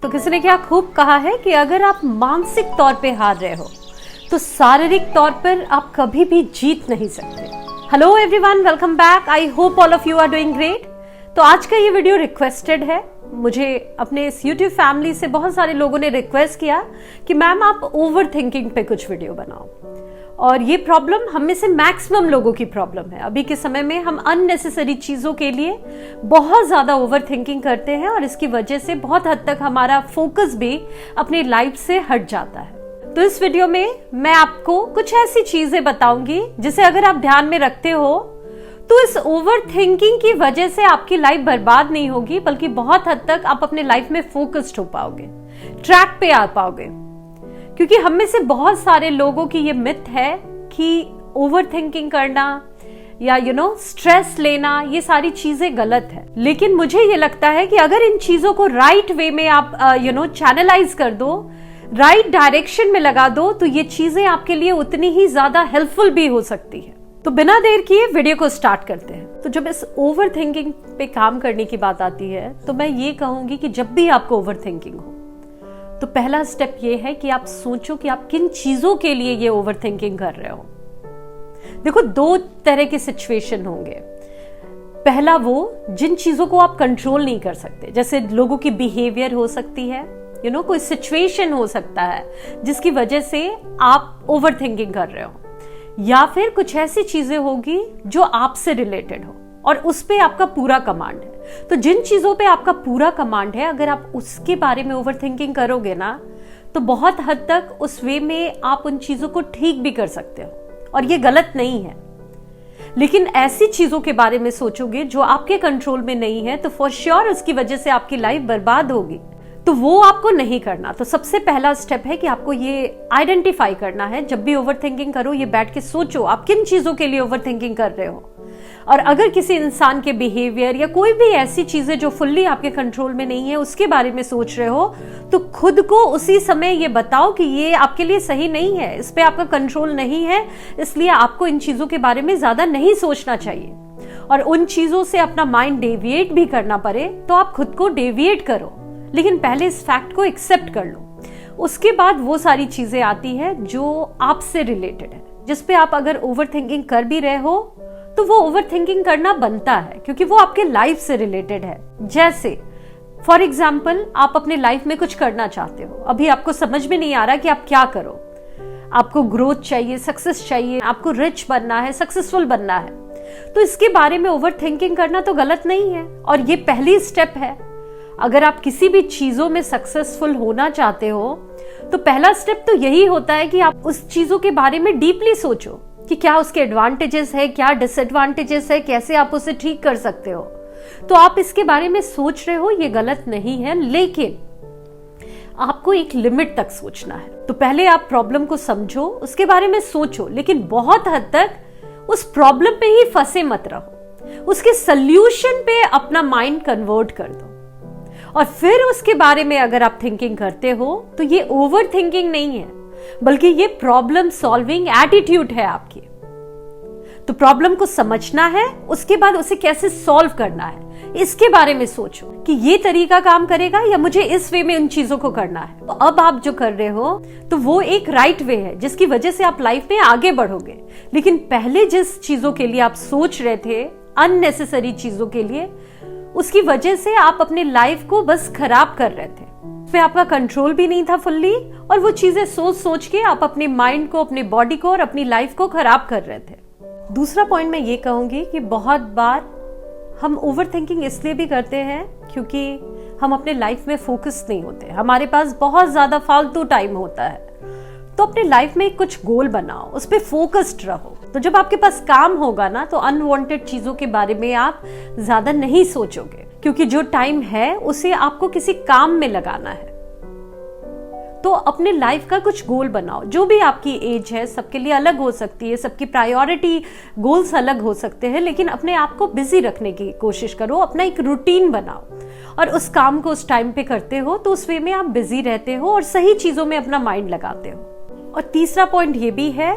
तो किसी ने क्या खूब कहा है कि अगर आप मानसिक तौर पे हार रहे हो तो शारीरिक तौर पर आप कभी भी जीत नहीं सकते। Hello everyone, welcome back. I hope all of you are doing great. तो आज का ये वीडियो रिक्वेस्टेड है। मुझे अपने इस यूट्यूब फैमिली से बहुत सारे लोगों ने रिक्वेस्ट किया कि मैम आप ओवर थिंकिंग पे कुछ वीडियो बनाओ, और ये प्रॉब्लम हम में से मैक्सिमम लोगों की प्रॉब्लम है। अभी के समय में हम अननेसेसरी चीजों के लिए बहुत ज्यादा ओवर थिंकिंग करते हैं और इसकी वजह से बहुत हद तक हमारा फोकस भी अपनी लाइफ से हट जाता है। तो इस वीडियो में मैं आपको कुछ ऐसी चीजें बताऊंगी जिसे अगर आप ध्यान में रखते हो तो इस ओवर थिंकिंग की वजह से आपकी लाइफ बर्बाद नहीं होगी, बल्कि बहुत हद तक आप अपने लाइफ में फोकस्ड हो पाओगे, ट्रैक पे आ पाओगे। क्योंकि हम में से बहुत सारे लोगों की ये मिथ है कि ओवर थिंकिंग करना या स्ट्रेस लेना, ये सारी चीजें गलत है। लेकिन मुझे ये लगता है कि अगर इन चीजों को राइट वे में आप चैनलाइज कर दो, राइट डायरेक्शन में लगा दो, तो ये चीजें आपके लिए उतनी ही ज्यादा हेल्पफुल भी हो सकती है। तो बिना देर किए वीडियो को स्टार्ट करते हैं। तो जब इस ओवर थिंकिंग पे काम करने की बात आती है तो मैं ये कहूंगी कि जब भी आपको ओवर थिंकिंग हो तो पहला स्टेप ये है कि आप सोचो कि आप किन चीजों के लिए ये ओवर थिंकिंग कर रहे हो। देखो, दो तरह के सिचुएशन होंगे। पहला वो जिन चीजों को आप कंट्रोल नहीं कर सकते, जैसे लोगों की बिहेवियर हो सकती है, कोई सिचुएशन हो सकता है जिसकी वजह से आप ओवर थिंकिंग कर रहे हो, या फिर कुछ ऐसी चीजें होगी जो आपसे रिलेटेड हो और उस पे आपका पूरा कमांड है। तो जिन चीजों पे आपका पूरा कमांड है, अगर आप उसके बारे में ओवर थिंकिंग करोगे ना, तो बहुत हद तक उस वे में आप उन चीजों को ठीक भी कर सकते हो और ये गलत नहीं है। लेकिन ऐसी चीजों के बारे में सोचोगे जो आपके कंट्रोल में नहीं है, तो फॉर श्योर उसकी वजह से आपकी लाइफ बर्बाद होगी। तो वो आपको नहीं करना। तो सबसे पहला स्टेप है कि आपको ये आइडेंटिफाई करना है। जब भी ओवर थिंकिंग करो, ये बैठ के सोचो आप किन चीजों के लिए ओवर थिंकिंग कर रहे हो। और अगर किसी इंसान के बिहेवियर या कोई भी ऐसी चीजें जो फुल्ली आपके कंट्रोल में नहीं है उसके बारे में सोच रहे हो, तो खुद को उसी समय ये बताओ कि ये आपके लिए सही नहीं है, इस पे आपका कंट्रोल नहीं है, इसलिए आपको इन चीजों के बारे में ज्यादा नहीं सोचना चाहिए। और उन चीजों से अपना माइंड डेविएट भी करना पड़े तो आप खुद को डेविएट करो, लेकिन पहले इस फैक्ट को एक्सेप्ट कर लो। उसके बाद वो सारी चीजें आती है जो आपसे रिलेटेड है, जिसपे आप अगर ओवर थिंकिंग कर भी रहे हो तो वो ओवर थिंकिंग करना बनता है, क्योंकि वो आपके लाइफ से रिलेटेड है। जैसे फॉर एग्जाम्पल, आप अपने लाइफ में कुछ करना चाहते हो, अभी आपको समझ में नहीं आ रहा कि आप क्या करो। आपको ग्रोथ चाहिए, सक्सेस चाहिए, आपको रिच बनना है, सक्सेसफुल बनना है, तो इसके बारे में ओवर थिंकिंग करना तो गलत नहीं है और ये पहली स्टेप है। अगर आप किसी भी चीजों में सक्सेसफुल होना चाहते हो तो पहला स्टेप तो यही होता है कि आप उस चीजों के बारे में डीपली सोचो कि क्या उसके एडवांटेजेस है, क्या डिसएडवांटेजेस है, कैसे आप उसे ठीक कर सकते हो। तो आप इसके बारे में सोच रहे हो, ये गलत नहीं है, लेकिन आपको एक लिमिट तक सोचना है। तो पहले आप प्रॉब्लम को समझो, उसके बारे में सोचो, लेकिन बहुत हद तक उस प्रॉब्लम पे ही फंसे मत रहो। उसके सल्यूशन पे अपना माइंड कन्वर्ट कर दो और फिर उसके बारे में अगर आप थिंकिंग करते हो तो ये ओवर थिंकिंग नहीं है, बल्कि ये प्रॉब्लम सॉल्विंग एटीट्यूड है आपकी। तो प्रॉब्लम को समझना है, उसके बाद उसे कैसे सॉल्व करना है, इसके बारे में सोचो कि ये तरीका काम करेगा या मुझे इस वे में उन चीजों को करना है। तो अब आप जो कर रहे हो तो वो एक राइट वे है जिसकी वजह से आप लाइफ में आगे बढ़ोगे। लेकिन पहले जिस चीजों के लिए आप सोच रहे थे, अननेसेसरी चीजों के लिए, उसकी वजह से आप अपनी लाइफ को बस खराब कर रहे थे। उसमें आपका कंट्रोल भी नहीं था फुल्ली, और वो चीजें सोच सोच के आप अपने माइंड को, अपनी बॉडी को और अपनी लाइफ को खराब कर रहे थे। दूसरा पॉइंट मैं ये कहूंगी कि बहुत बार हम ओवर थिंकिंग इसलिए भी करते हैं क्योंकि हम अपने लाइफ में फोकस नहीं होते, हमारे पास बहुत ज्यादा फालतू टाइम होता है। तो अपने लाइफ में कुछ गोल बनाओ, उस पर फोकस्ड रहो। तो जब आपके पास काम होगा ना, तो अनवांटेड चीजों के बारे में आप ज्यादा नहीं सोचोगे, क्योंकि जो टाइम है उसे आपको किसी काम में लगाना है। तो अपने लाइफ का कुछ गोल बनाओ। जो भी आपकी एज है, सबके लिए अलग हो सकती है, सबकी प्रायोरिटी गोल्स अलग हो सकते हैं, लेकिन अपने आप को बिजी रखने की कोशिश करो। अपना एक रूटीन बनाओ और उस काम को उस टाइम पे करते हो तो उस वे में आप बिजी रहते हो और सही चीजों में अपना माइंड लगाते हो। और तीसरा पॉइंट ये भी है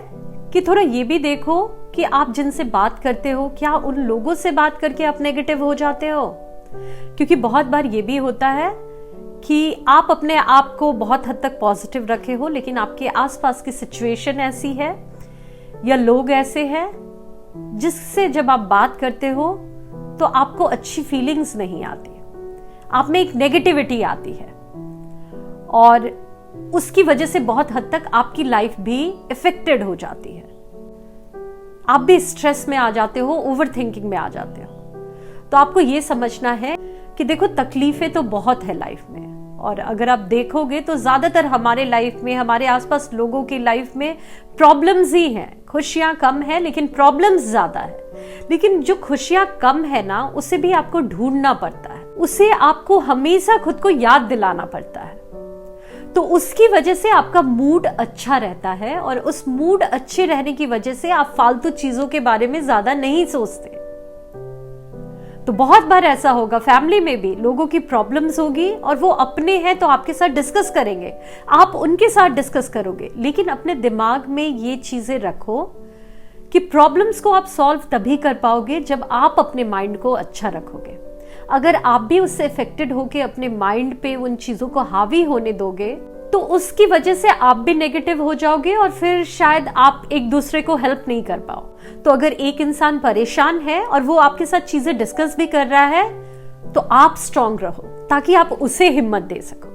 कि थोड़ा ये भी देखो कि आप जिनसे बात करते हो, क्या उन लोगों से बात करके आप नेगेटिव हो जाते हो। क्योंकि बहुत बार ये भी होता है कि आप अपने आप को बहुत हद तक पॉजिटिव रखे हो, लेकिन आपके आसपास की सिचुएशन ऐसी है या लोग ऐसे हैं जिससे जब आप बात करते हो तो आपको अच्छी फीलिंग्स नहीं आती, आप में एक नेगेटिविटी आती है और उसकी वजह से बहुत हद तक आपकी लाइफ भी इफेक्टेड हो जाती है। आप भी स्ट्रेस में आ जाते हो, ओवरथिंकिंग में आ जाते हो। तो आपको ये समझना है कि देखो, तकलीफें तो बहुत है लाइफ में, और अगर आप देखोगे तो ज्यादातर हमारे लाइफ में, हमारे आसपास लोगों की लाइफ में प्रॉब्लम्स ही हैं। खुशियां कम है लेकिन प्रॉब्लम्स ज्यादा है। लेकिन जो खुशियां कम है ना, उसे भी आपको ढूंढना पड़ता है, उसे आपको हमेशा खुद को याद दिलाना पड़ता है। तो उसकी वजह से आपका मूड अच्छा रहता है, और उस मूड अच्छे रहने की वजह से आप फालतू चीजों के बारे में ज्यादा नहीं सोचते। तो बहुत बार ऐसा होगा, फैमिली में भी लोगों की प्रॉब्लम्स होगी और वो अपने हैं तो आपके साथ डिस्कस करेंगे, आप उनके साथ डिस्कस करोगे, लेकिन अपने दिमाग में ये चीजें रखो कि प्रॉब्लम्स को आप सॉल्व तभी कर पाओगे जब आप अपने माइंड को अच्छा रखोगे। अगर आप भी उससे इफेक्टेड होके अपने माइंड पे उन चीजों को हावी होने दोगे तो उसकी वजह से आप भी नेगेटिव हो जाओगे और फिर शायद आप एक दूसरे को हेल्प नहीं कर पाओ। तो अगर एक इंसान परेशान है और वो आपके साथ चीजें डिस्कस भी कर रहा है तो आप स्ट्रांग रहो ताकि आप उसे हिम्मत दे सको।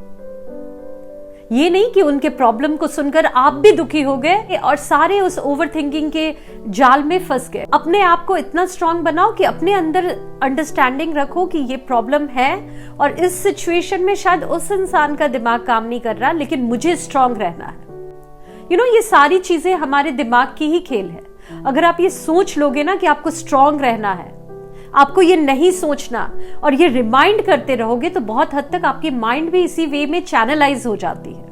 ये नहीं कि उनके प्रॉब्लम को सुनकर आप भी दुखी हो गए और सारे उस ओवरथिंकिंग के जाल में फंस गए। अपने आप को इतना स्ट्रांग बनाओ कि अपने अंदर अंडरस्टैंडिंग रखो कि ये प्रॉब्लम है और इस सिचुएशन में शायद उस इंसान का दिमाग काम नहीं कर रहा, लेकिन मुझे स्ट्रांग रहना है। ये सारी चीजें हमारे दिमाग की ही खेल है। अगर आप ये सोच लोगे ना कि आपको स्ट्रांग रहना है, आपको ये नहीं सोचना और ये रिमाइंड करते रहोगे, तो बहुत हद तक आपकी माइंड भी इसी वे में चैनलाइज हो जाती है।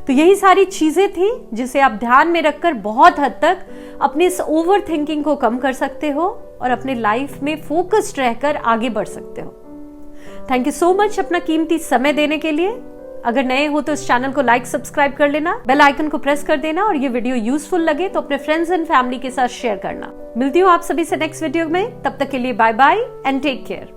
तो यही सारी चीजें थी जिसे आप ध्यान में रखकर बहुत हद तक अपने इस ओवर थिंकिंग को कम कर सकते हो और अपने लाइफ में फोकस्ड रहकर आगे बढ़ सकते हो। थैंक यू सो मच अपना कीमती समय देने के लिए। अगर नए हो तो इस चैनल को लाइक सब्सक्राइब कर लेना, बेल आइकन को प्रेस कर देना, और ये वीडियो यूजफुल लगे तो अपने फ्रेंड्स एंड फैमिली के साथ शेयर करना। मिलती हूँ आप सभी से नेक्स्ट वीडियो में, तब तक के लिए bye bye and take care.